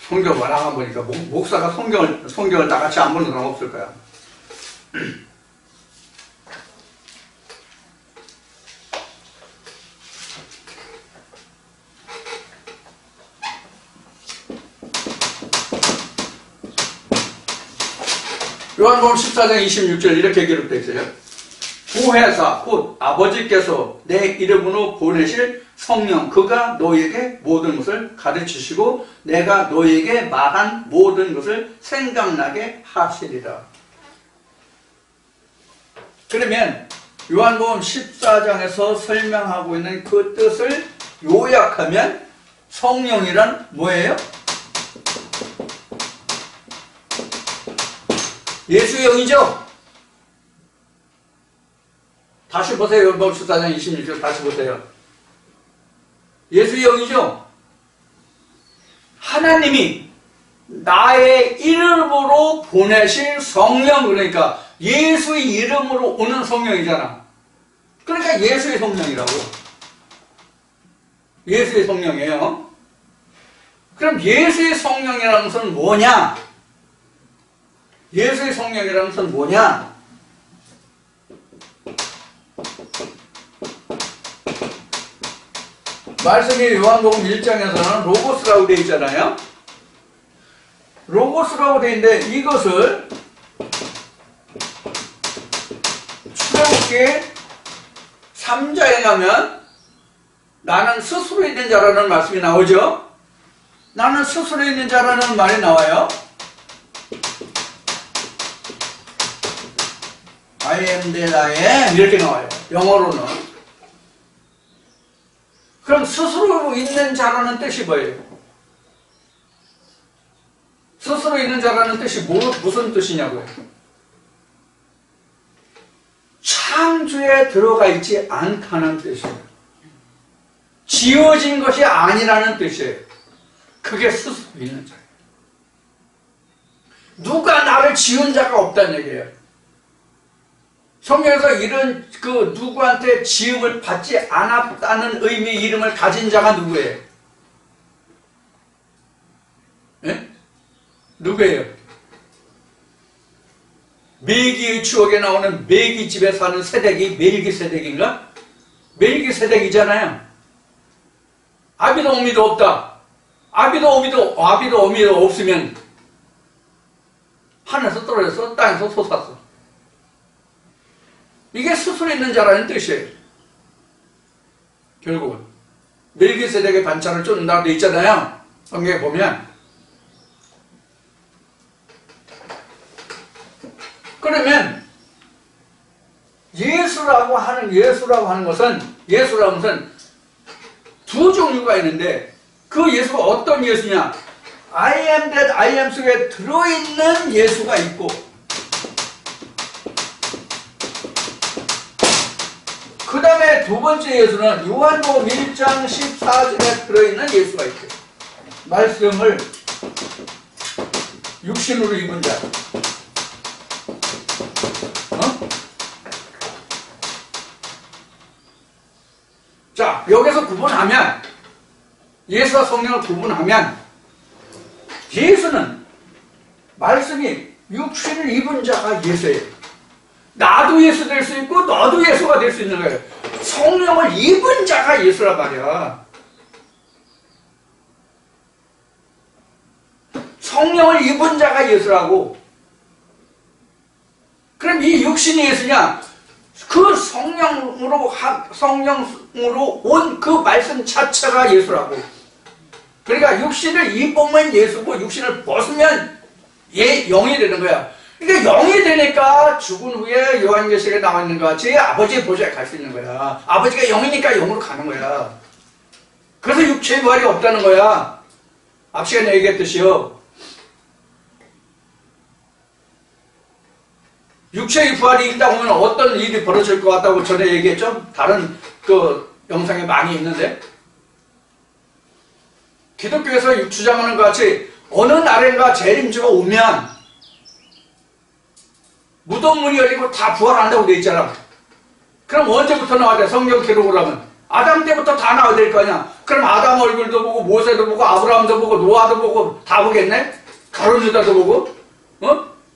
성경 원화만 보니까 목사가 성경을 다 같이 안 보는 사람 없을 거야. 요한복음 14장 26절 이렇게 기록되어 있어요. 보혜사 곧 아버지께서 내 이름으로 보내실 성령 그가 너에게 모든 것을 가르치시고 내가 너에게 말한 모든 것을 생각나게 하시리라. 그러면 요한복음 14장에서 설명하고 있는 그 뜻을 요약하면 성령이란 뭐예요? 예수의 영이죠? 다시 보세요. 요한복음 14장 26절 다시 보세요. 예수의 영이죠? 하나님이 나의 이름으로 보내실 성령, 그러니까 예수의 이름으로 오는 성령이잖아. 그러니까 예수의 성령이라고. 예수의 성령이에요. 그럼 예수의 성령이라는 것은 뭐냐? 예수의 성령이라는 것은 뭐냐? 말씀이 요한복음 1장에서는 로고스라고 되어 있잖아요. 로고스라고 되어 있는데 이것을 출애굽기 3장에 가면 나는 스스로 있는 자라는 말씀이 나오죠. 나는 스스로 있는 자라는 말이 나와요. I am that I am 이렇게 나와요. 영어로는. 그럼 스스로 있는 자라는 뜻이 뭐예요? 스스로 있는 자라는 뜻이 무슨 뜻이냐고요? 창조에 들어가 있지 않다는 뜻이에요. 지어진 것이 아니라는 뜻이에요. 그게 스스로 있는 자예요. 누가 나를 지은 자가 없다는 얘기예요. 성경에서 이런 누구한테 지음을 받지 않았다는 의미의 이름을 가진 자가 누구예요? 예? 누구예요? 메기의 추억에 나오는 메기집에 사는 세덱이 멜기세덱인가? 멜기세덱이잖아요. 아비도 어미도 없다. 아비도 어미도 없으면 하늘에서 떨어져서 땅에서 솟았어. 이게 스스로 있는 자라는 뜻이에요. 결국은 멜기세덱의 반찬을 쫓는다고 되어 있잖아요. 성경에 보면. 그러면 예수라고 하는 것은 두 종류가 있는데 그 예수가 어떤 예수냐? I am that I am 속에 들어있는 예수가 있고 그 다음에 두 번째 예수는 요한복음 1장 14절에 들어있는 예수가 있어요. 말씀을 육신으로 입은 자. 자, 여기서 구분하면 예수와 성령을 구분하면 예수는 말씀이 육신을 입은 자가 예수예요. 나도 예수 될 수 있고 너도 예수가 될 수 있는 거예요. 성령을 입은 자가 예수란 말이야. 성령을 입은 자가 예수라고. 그럼 이 육신이 예수냐? 그 성령으로 온 그 말씀 자체가 예수라고. 그러니까 육신을 입으면 예수고 육신을 벗으면 영이 되는 거야. 그러니까 영이 되니까 죽은 후에 요한계시록에 나와 있는 것 같이 아버지의 보좌에 갈 수 있는 거야. 아버지가 영이니까 영으로 가는 거야. 그래서 육체의 부활이 없다는 거야. 앞 시간에 얘기했듯이요. 육체의 부활이 있다 보면 어떤 일이 벌어질 것 같다고 전에 얘기했죠? 다른 영상에 많이 있는데 기독교에서 주장하는 것 같이 어느 날인가 재림주가 오면 무덤문이 열리고 다 부활한다고 돼 있잖아. 그럼 언제부터 나와야 돼? 성경 기록을 하면 아담 때부터 다 나와야 될 거 아니야. 그럼 아담 얼굴도 보고 모세도 보고 아브라함도 보고 노아도 보고 다 보겠네? 가룟 유다도 보고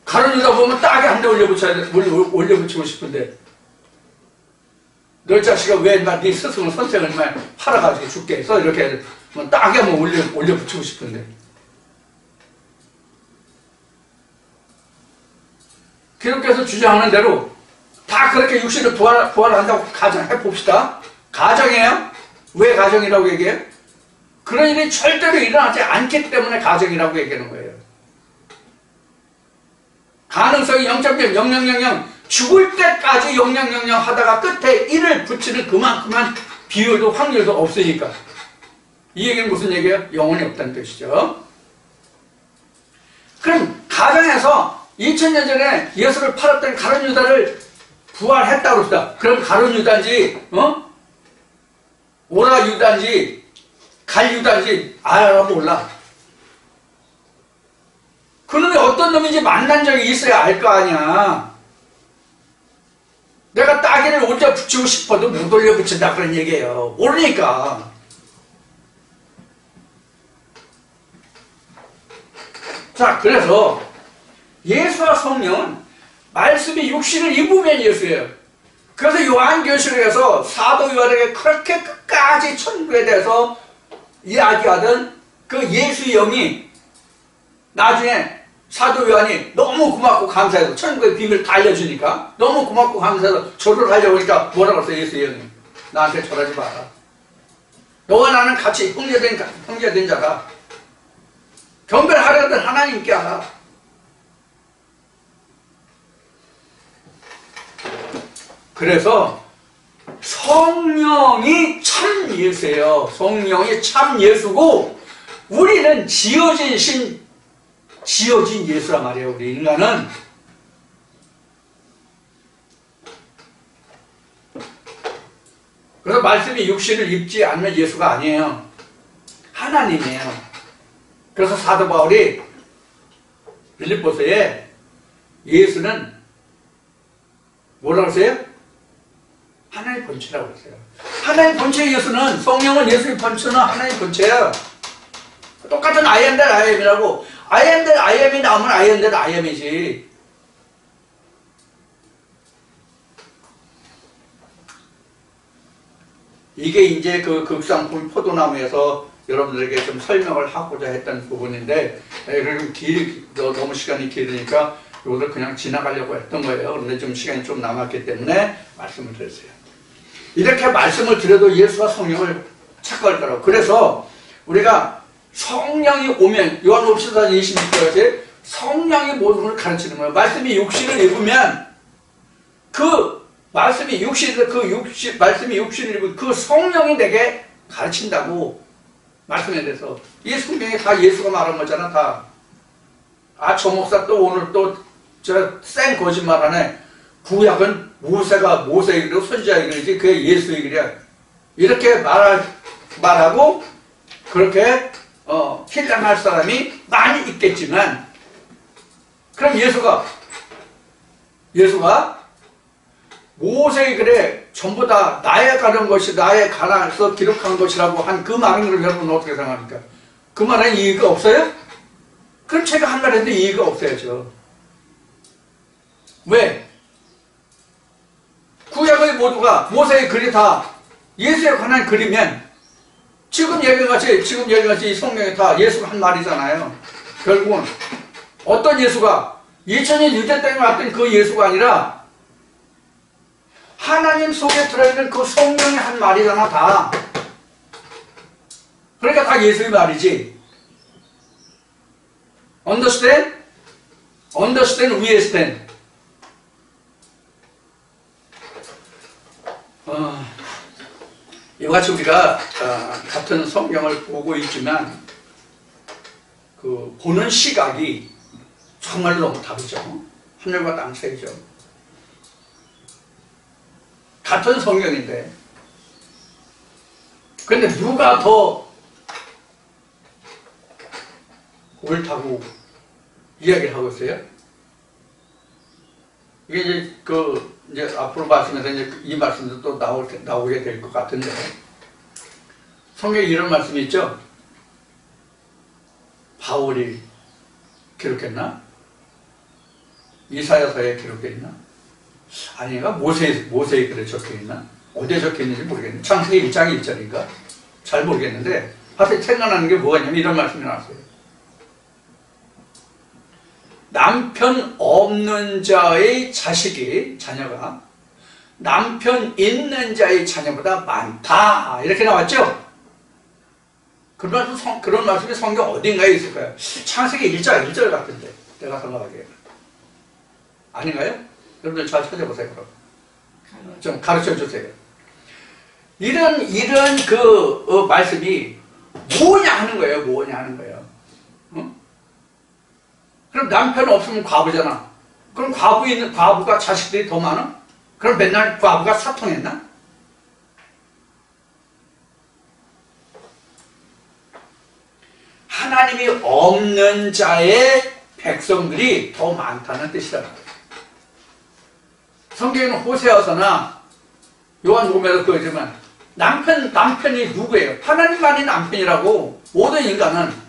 가룟 유다 보면 딱에 한 대 올려붙이고 싶은데 너 자식아 왜 네 스승을 선생을 팔아가지고 죽게 해서 이렇게 딱에 한번 올려붙이고 싶은데 기독교에서 주장하는 대로 다 그렇게 육신을 부활한다고 가정해 봅시다. 가정이에요? 왜 가정이라고 얘기해요? 그런 일이 절대로 일어나지 않기 때문에 가정이라고 얘기하는 거예요. 가능성이 0.0000 죽을 때까지 000 하다가 끝에 1을 붙이는 그만큼만 비율도 확률도 없으니까. 이 얘기는 무슨 얘기예요? 영혼이 없다는 뜻이죠. 그럼 가정에서 2000년 전에 예수를 팔았던 가룟 유다를 부활했다고 그랬다. 그럼 가룟 유다인지, 오라 유다인지, 갈 유다인지 알아 몰라. 그놈이 어떤 놈인지 만난 적이 있어야 알 거 아니야. 내가 따귀를 올려 붙이고 싶어도 못 올려 붙인다 그런 얘기예요. 모르니까. 자, 그래서 예수와 성령은 말씀이 육신을 입으면 예수예요. 그래서 요한계시록에서 사도 요한에게 그렇게 끝까지 천국에 대해서 이야기하던 그 예수의 영이 나중에 사도 요한이 너무 고맙고 감사해서 천국의 비밀을 다 알려주니까 너무 고맙고 감사해서 절을 하려고 하니까 뭐라고 했어요? 예수의 영이 나한테 절하지 마라. 너와 나는 같이 형제된 자다. 경배하려던 하나님께 하라. 그래서 성령이 참 예수예요. 성령이 참 예수고 우리는 지어진 예수란 말이에요. 우리 인간은. 그래서 말씀이 육신을 입지 않는 예수가 아니에요. 하나님이에요. 그래서 사도 바울이 빌립보서에 예수는 뭐라고 했어요? 하나의 본체라고 했어요. 하나의 본체의 예수는, 성령은 예수의 본체는 하나의 본체예요. 똑같은 I am that I am이라고. I am that I am이 나오면 I am that I am이지. 이게 이제 그 극상품 포도나무에서 여러분들에게 좀 설명을 하고자 했던 부분인데, 그럼 너무 시간이 길으니까 이것을 그냥 지나가려고 했던 거예요. 그런데 좀 시간이 좀 남았기 때문에 말씀을 드렸어요. 이렇게 말씀을 드려도 예수와 성령을 착각할 거라고. 그래서 우리가 성령이 오면, 요한복음 26절에 성령이 모든 걸 가르치는 거예요. 말씀이 육신을 입으면 그 말씀이 말씀이 육신을 입은 그 성령이 내게 가르친다고. 말씀에 대해서. 이 성경에 다 예수가 말한 거잖아, 다. 아, 저 목사 또 오늘 또 쌩 거짓말 하네. 구약은 모세의 글이고 선지자의 글이지 그게 예수의 글이야. 이렇게 말하고 그렇게 신앙할 사람이 많이 있겠지만, 그럼 예수가 모세의 글에 전부 다 나에 관한 것이 나에 관해서 기록한 것이라고 한 그 말은 그럼 여러분 어떻게 생각합니까? 그 말은 이의가 없어요? 그럼 제가 한 말인데 이의가 없어야죠. 왜? 구약의 모두가 모세의 글이 다 예수에 관한 글이면 지금 얘기같이 이 성경에 다 예수가 한 말이잖아요. 결국은 어떤 예수가 2000년 유대 땅에 왔던 그 예수가 아니라 하나님 속에 들어있는 그 성령이 한 말이잖아, 다. 그러니까 다 예수의 말이지. Understand? Understand, we stand. 이같이 우리가 같은 성경을 보고 있지만 그 보는 시각이 정말 너무 다르죠. 하늘과 땅 차이죠. 같은 성경인데 근데 누가 더 옳다고 이야기를 하고 있어요? 이게 이제 앞으로 말씀에서 이제 이 말씀도 또 나오게 될 것 같은데, 성경에 이런 말씀이 있죠? 바울이 기록했나? 이사야서에 기록되어 있나? 아닌가? 모세의 글에 적혀 있나? 어디에 적혀 있는지 모르겠네. 창세기 1장 1절인가? 잘 모르겠는데, 하여튼 생각나는 게 뭐가 있냐면 이런 말씀이 나왔어요. 남편 없는 자의 자녀가 남편 있는 자의 자녀보다 많다. 이렇게 나왔죠? 그런 말씀이 성경 어딘가에 있을 거예요. 창세기 1장 1절 같은데, 내가 생각하기에. 아닌가요? 여러분들 잘 찾아보세요, 그럼. 좀 가르쳐 주세요. 이런 말씀이 뭐냐 하는 거예요, 뭐냐 하는 거예요. 그럼 남편 없으면 과부잖아. 그럼 과부가 자식들이 더 많아? 그럼 맨날 과부가 사통했나? 하나님이 없는 자의 백성들이 더 많다는 뜻이라는 거예요. 성경에는 호세아서나 요한복음에도 그러지만 남편이 누구예요? 하나님만이 남편이라고 모든 인간은.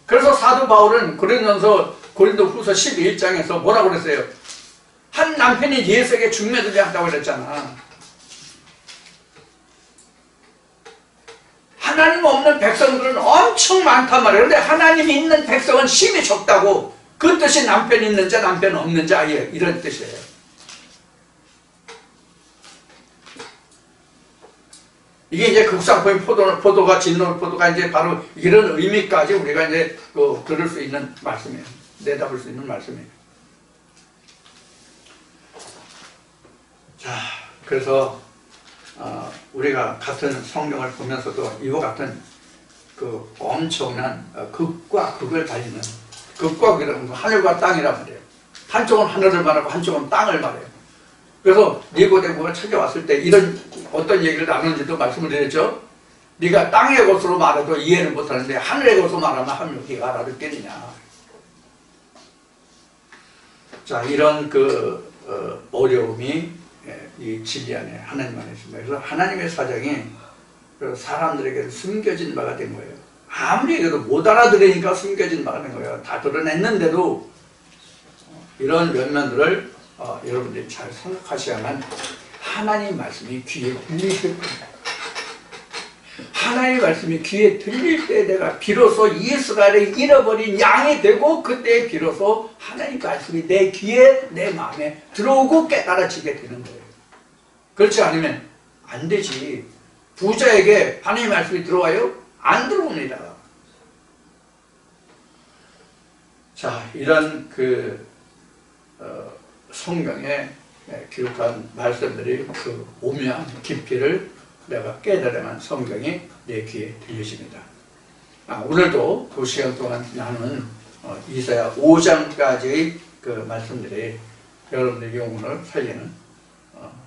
그래서 사도 바울은 고린도 후서 12장에서 뭐라고 그랬어요? 한 남편이 예수에게 중매들게 한다고 그랬잖아. 하나님 없는 백성들은 엄청 많단 말이에요. 그런데 하나님이 있는 백성은 심히 적다고. 그 뜻이 남편 있는 자, 남편 없는 자, 이런 뜻이에요. 이게 이제 극상포인 포도가 진노 포도가 이제 바로 이런 의미까지 우리가 이제 들을 수 있는 말씀이에요. 내다볼 수 있는 말씀이에요. 자, 그래서 우리가 같은 성경을 보면서도 이와 같은 그 엄청난 극과 극을 달리는 극과 극이라는 건 하늘과 땅이란 말이에요. 한쪽은 하늘을 말하고 한쪽은 땅을 말해요. 그래서 니고데모가 찾아왔을 때 이런 어떤 얘기를 나누는지도 말씀을 드렸죠. 네가 땅의 것으로 말해도 이해를 못하는데 하늘의 것으로 말하면 하면 네가 알아듣겠느냐. 자, 이런 어려움이 이 진리 안에 하나님 안에 있습니다. 그래서 하나님의 사정이 사람들에게 숨겨진 바가 된 거예요. 아무리 얘기해도 못 알아들으니까 숨겨진 바가 된 거예요. 다 드러냈는데도 이런 면면들을 여러분들이 잘 생각하셔야만 하나님 말씀이 귀에 들리실 겁니다. 하나님의 말씀이 귀에 들릴 때 내가 비로소 이스라엘을 잃어버린 양이 되고 그때 비로소 하나님 말씀이 내 귀에 내 마음에 들어오고 깨달아지게 되는 거예요. 그렇지 않으면 안 되지. 부자에게 하나님의 말씀이 들어와요? 안 들어옵니다. 자, 이런 성경에 기록한 말씀들이 그 오묘한 깊이를 내가 깨달으면 성경이 내 귀에 들려집니다. 오늘도 2시간 동안 나눈 이사야 5장까지의 그 말씀들이 여러분들의 영혼을 살리는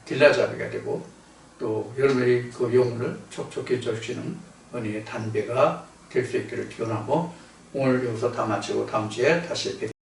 길라잡이가 되고 또 여러분들이 그 영혼을 촉촉히 해주시는 은혜의 단배가 될 수 있기를 기원하고 오늘 여기서 다 마치고 다음 주에 다시 뵙겠습니다.